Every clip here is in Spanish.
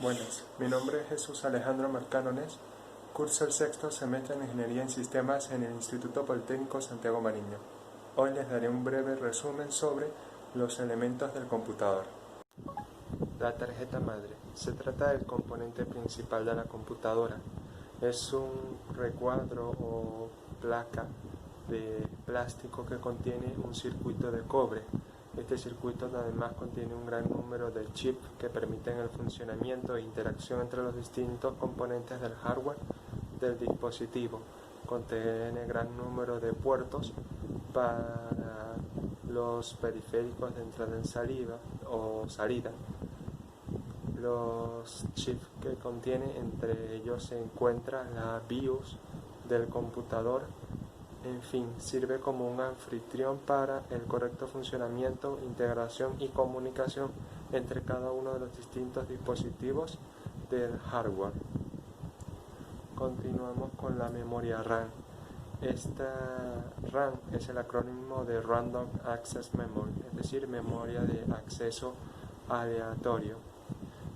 Buenas, mi nombre es Jesús Alejandro Marcanones, curso el sexto semestre en Ingeniería en Sistemas en el Instituto Politécnico Santiago Mariño. Hoy les daré un breve resumen sobre los elementos del computador. La tarjeta madre se trata del componente principal de la computadora. Es un recuadro o placa de plástico que contiene un circuito de cobre. Este circuito además contiene un gran número de chips que permiten el funcionamiento e interacción entre los distintos componentes del hardware del dispositivo. Contiene gran número de puertos para los periféricos de entrada en salida o salida. Los chips que contiene, entre ellos se encuentra la BIOS del computador. En fin, sirve como un anfitrión para el correcto funcionamiento, integración y comunicación entre cada uno de los distintos dispositivos del hardware. Continuamos con la memoria RAM. Esta RAM es el acrónimo de Random Access Memory, es decir, memoria de acceso aleatorio.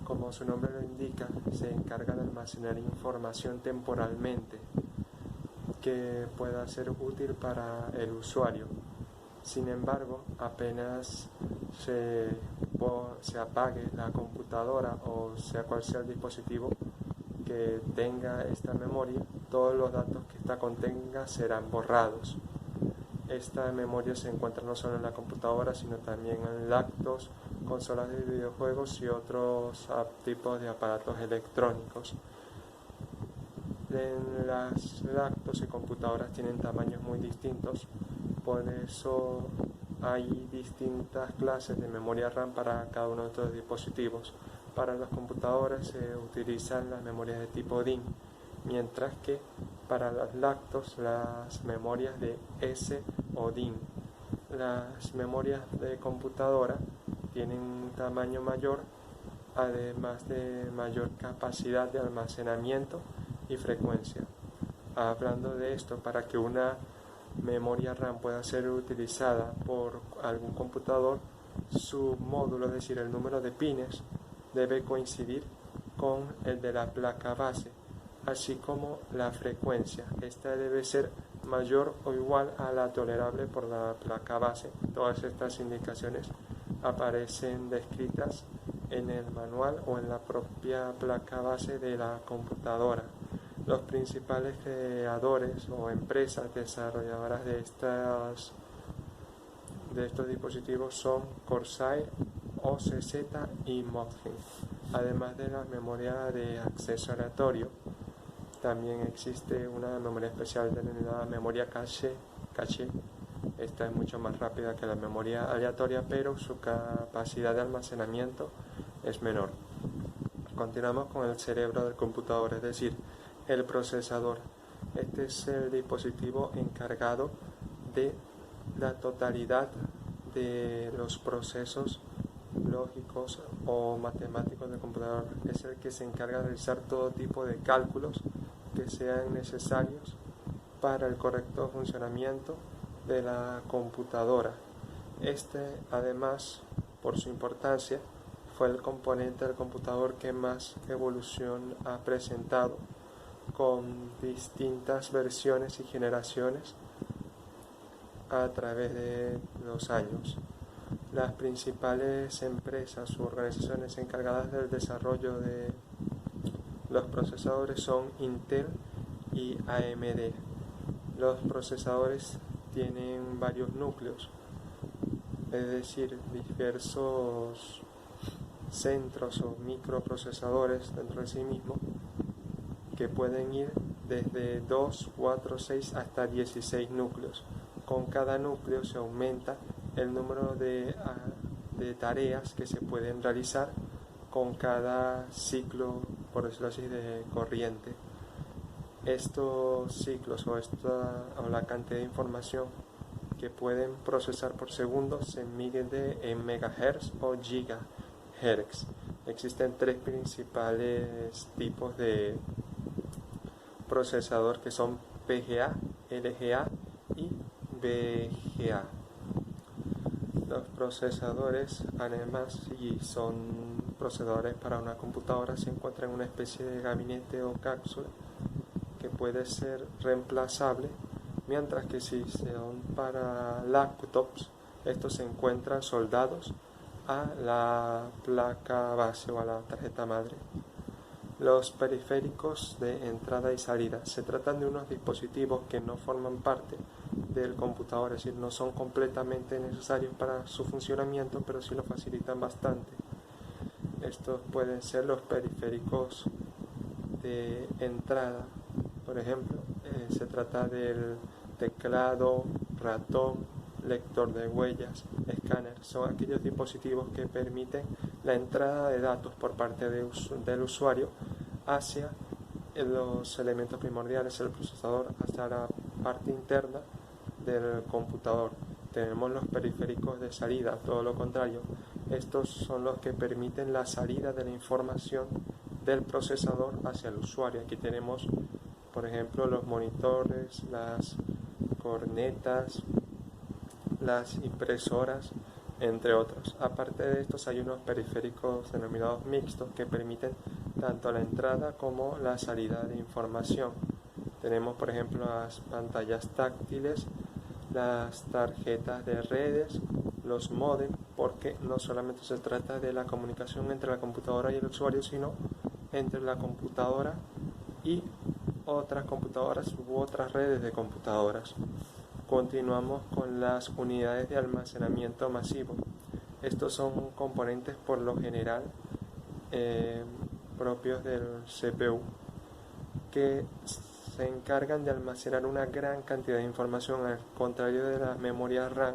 Como su nombre lo indica, se encarga de almacenar información temporalmente que pueda ser útil para el usuario. Sin embargo, apenas se apague la computadora o sea cual sea el dispositivo que tenga esta memoria, todos los datos que esta contenga serán borrados. Esta memoria se encuentra no solo en la computadora, sino también en laptops, consolas de videojuegos y otros tipos de aparatos electrónicos. Las laptops y computadoras tienen tamaños muy distintos, por eso hay distintas clases de memoria RAM para cada uno de estos dispositivos. Para los computadores se utilizan las memorias de tipo DIMM, mientras que para las laptops las memorias de SODIMM. Las memorias de computadora tienen un tamaño mayor, además de mayor capacidad de almacenamiento y frecuencia. Hablando de esto, para que una memoria RAM pueda ser utilizada por algún computador, su módulo, es decir, el número de pines, debe coincidir con el de la placa base, así como la frecuencia. Esta debe ser mayor o igual a la tolerable por la placa base. Todas estas indicaciones aparecen descritas en el manual o en la propia placa base de la computadora. Los principales creadores o empresas desarrolladoras de estos dispositivos son Corsair, OCZ y Mojang. Además de la memoria de acceso aleatorio, también existe una memoria especial denominada memoria caché. Esta es mucho más rápida que la memoria aleatoria, pero su capacidad de almacenamiento es menor. Continuamos con el cerebro del computador, es decir, el procesador. Este es el dispositivo encargado de la totalidad de los procesos lógicos o matemáticos del computador. Es el que se encarga de realizar todo tipo de cálculos que sean necesarios para el correcto funcionamiento de la computadora. Este, además, por su importancia, fue el componente del computador que más evolución ha presentado, con distintas versiones y generaciones a través de los años. Las principales empresas u organizaciones encargadas del desarrollo de los procesadores son Intel y AMD. Los procesadores tienen varios núcleos, es decir, diversos centros o microprocesadores dentro de sí mismo, que pueden ir desde 2, 4, 6 hasta 16 núcleos. Con cada núcleo se aumenta el número de tareas que se pueden realizar con cada ciclo, por decirlo así, de corriente. Estos ciclos o la cantidad de información que pueden procesar por segundo se mide en megahertz o gigahertz. Existen tres principales tipos de procesador, que son VGA, LGA y VGA. Los procesadores, además, si son procesadores para una computadora se encuentran en una especie de gabinete o cápsula que puede ser reemplazable, mientras que si son para laptops, estos se encuentran soldados a la placa base o a la tarjeta madre. Los periféricos de entrada y salida se tratan de unos dispositivos que no forman parte del computador, es decir, no son completamente necesarios para su funcionamiento, pero sí lo facilitan bastante. Estos pueden ser los periféricos de entrada, por ejemplo, se trata del teclado, ratón, lector de huellas, escáner. Son aquellos dispositivos que permiten la entrada de datos por parte del usuario hacia los elementos primordiales, el procesador, hacia la parte interna del computador. Tenemos los periféricos de salida, todo lo contrario. Estos son los que permiten la salida de la información del procesador hacia el usuario. Aquí tenemos, por ejemplo, los monitores, las cornetas, las impresoras, entre otros. Aparte de estos hay unos periféricos denominados mixtos que permiten tanto la entrada como la salida de información. Tenemos, por ejemplo, las pantallas táctiles, las tarjetas de redes, los módems, porque no solamente se trata de la comunicación entre la computadora y el usuario, sino entre la computadora y otras computadoras u otras redes de computadoras. Continuamos con las unidades de almacenamiento masivo. Estos son componentes por lo general propios del CPU que se encargan de almacenar una gran cantidad de información, al contrario de la memoria RAM.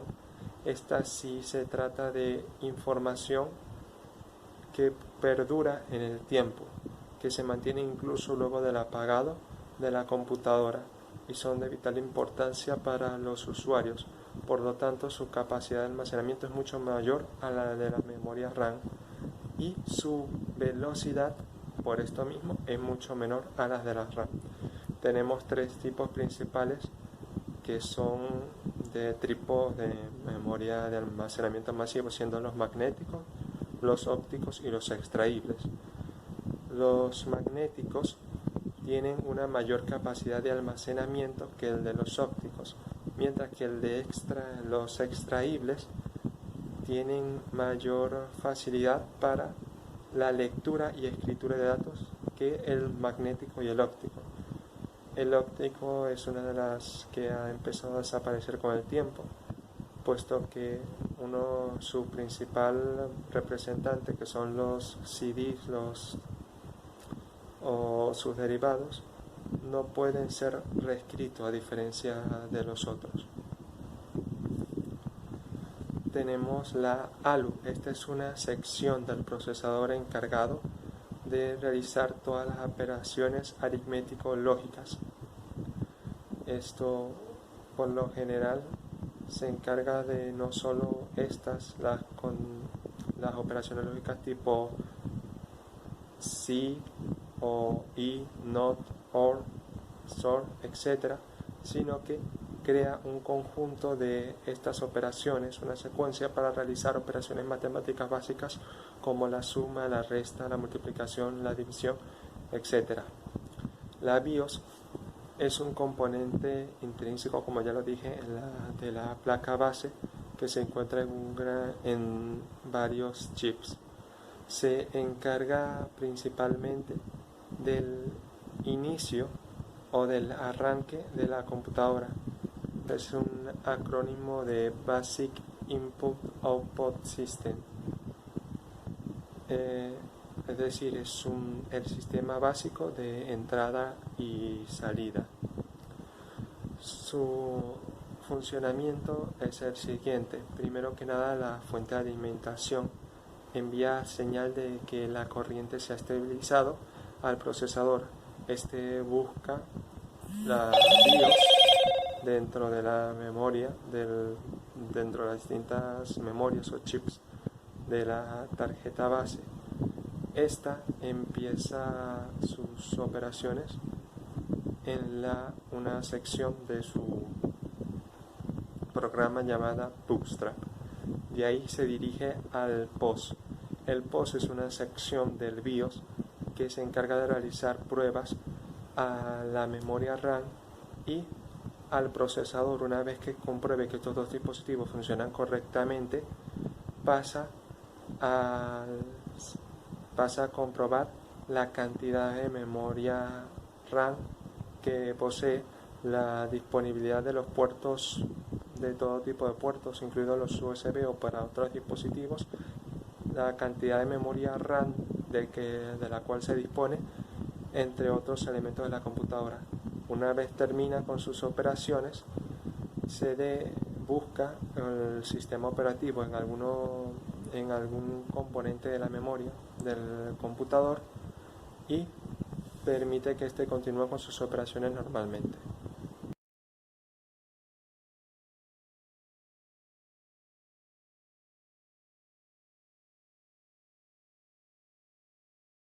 Esta sí se trata de información que perdura en el tiempo, que se mantiene incluso luego del apagado de la computadora y son de vital importancia para los usuarios. Por lo tanto, su capacidad de almacenamiento es mucho mayor a la de la memoria RAM y su velocidad, por esto mismo, es mucho menor a las de la RAM. Tenemos tres tipos principales que son de tipo de memoria de almacenamiento masivo, siendo los magnéticos, los ópticos y los extraíbles. Los magnéticos tienen una mayor capacidad de almacenamiento que el de los ópticos, mientras que los extraíbles tienen mayor facilidad para la lectura y escritura de datos que el magnético y el óptico. El óptico es una de las que ha empezado a desaparecer con el tiempo, puesto que su principal representante, que son los CDs o sus derivados, no pueden ser reescritos a diferencia de los otros. Tenemos la ALU. Esta es una sección del procesador encargado de realizar todas las operaciones aritmético-lógicas. Esto, por lo general, se encarga de no solo las operaciones lógicas tipo SI o I, NOT, OR, SOR, etc., sino que crea un conjunto de estas operaciones, una secuencia para realizar operaciones matemáticas básicas como la suma, la resta, la multiplicación, la división, etc. La BIOS es un componente intrínseco, como ya lo dije, de la placa base que se encuentra en varios chips. Se encarga principalmente del inicio o del arranque de la computadora. Es un acrónimo de Basic Input Output System. Es decir, es el sistema básico de entrada y salida. Su funcionamiento es el siguiente. Primero que nada, la fuente de alimentación envía señal de que la corriente se ha estabilizado al procesador. Este busca la BIOS dentro de la memoria, dentro de las distintas memorias o chips de la tarjeta base. Esta empieza sus operaciones en una sección de su programa llamada Bootstrap. De ahí se dirige al POS. El POS es una sección del BIOS que se encarga de realizar pruebas a la memoria RAM y al procesador. Una vez que compruebe que estos dos dispositivos funcionan correctamente, pasa a comprobar la cantidad de memoria RAM que posee, la disponibilidad de los puertos, de todo tipo de puertos, incluidos los USB o para otros dispositivos, la cantidad de memoria RAM de la cual se dispone, entre otros elementos de la computadora. Una vez termina con sus operaciones, busca el sistema operativo en algún componente de la memoria del computador y permite que éste continúe con sus operaciones normalmente.